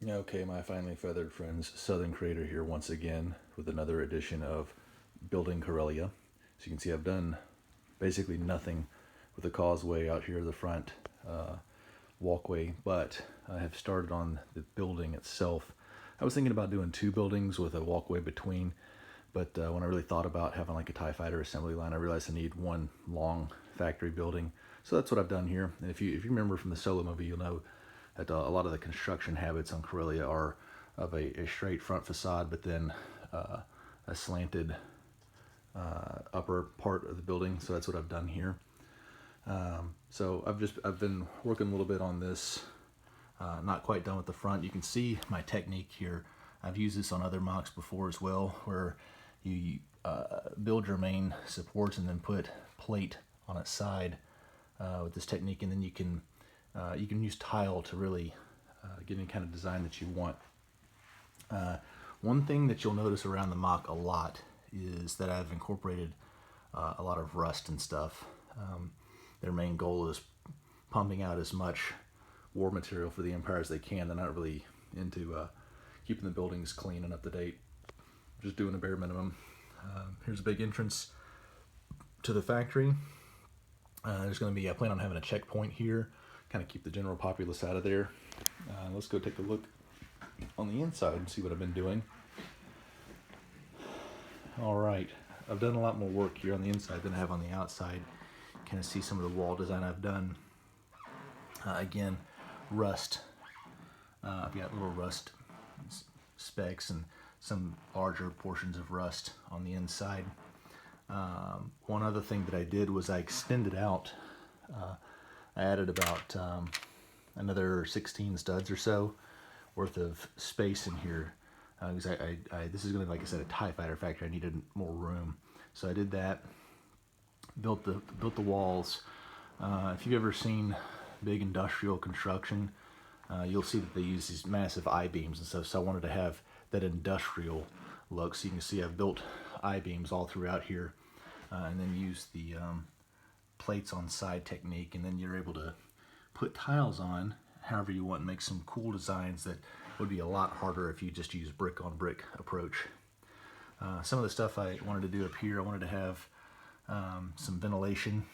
Okay, my finely feathered friends, Southern Creator here once again with another edition of Building Corellia. So you can see I've done basically nothing with the causeway out here at the front walkway, but I have started on the building itself. I was thinking about doing two buildings with a walkway between, but when I really thought about having like a TIE fighter assembly line, I realized I need one long factory building. So that's what I've done here. And if you remember from the Solo movie, you'll know that a lot of the construction habits on Corellia are of a straight front facade, but then a slanted upper part of the building. So that's what I've done here. So I've been working a little bit on this. Not quite done with the front. You can see my technique here. I've used this on other mocks before as well, where you build your main supports and then put plate on its side with this technique, and then you can use tile to really get any kind of design that you want. One thing that you'll notice around the mock a lot is that I've incorporated a lot of rust and stuff. Their main goal is pumping out as much war material for the Empire as they can. They're not really into keeping the buildings clean and up to date, just doing a bare minimum. Here's a big entrance to the factory. There's going to be, I plan on having a checkpoint here, kind of keep the general populace out of there. Let's go take a look on the inside and see what I've been doing. All right, I've done a lot more work here on the inside than I have on the outside. Kind of see some of the wall design I've done. Again, rust. I've got little rust specks and some larger portions of rust on the inside. One other thing that I did was I extended out. I added about another 16 studs or so worth of space in here because this is going to be, like I said, a TIE fighter factory. I needed more room, so I did that. Built the walls. If you've ever seen big industrial construction, you'll see that they use these massive I-beams and stuff. So I wanted to have that industrial look. So you can see I've built I-beams all throughout here, and then use the plates on side technique, and then you're able to put tiles on however you want and make some cool designs that would be a lot harder if you just use brick on brick approach. Some of the stuff I wanted to do up here, I wanted to have some ventilation,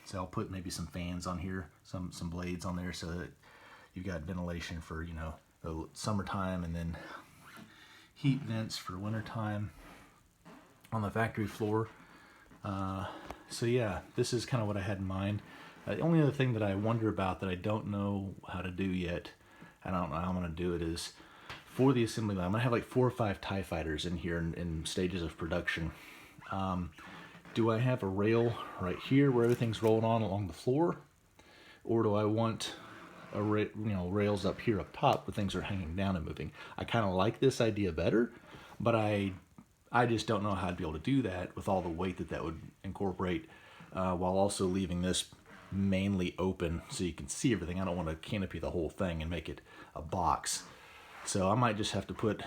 so I'll put maybe some fans on here, some blades on there, so that you've got ventilation for, you know, the summertime, and then heat vents for wintertime on the factory floor. So yeah, this is kind of what I had in mind. The only other thing that I wonder about that I don't know how to do yet, and I don't know how I'm going to do it, is for the assembly line, I'm going to have like 4 or 5 TIE fighters in here in stages of production. Do I have a rail right here where everything's rolling on along the floor? Or do I want rails up here up top where things are hanging down and moving? I kind of like this idea better, but I just don't know how I'd be able to do that with all the weight that would incorporate, while also leaving this mainly open so you can see everything. I don't want to canopy the whole thing and make it a box. So I might just have to put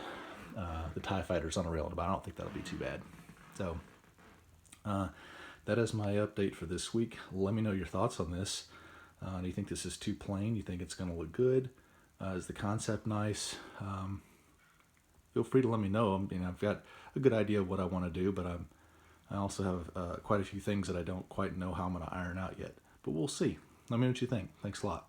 the TIE fighters on a rail, but I don't think that'll be too bad. So that is my update for this week. Let me know your thoughts on this. Do you think this is too plain? Do you think it's going to look good? Is the concept nice? Feel free to let me know. I mean, I've got a good idea of what I want to do, but I also have quite a few things that I don't quite know how I'm going to iron out yet. But we'll see. Let me know what you think. Thanks a lot.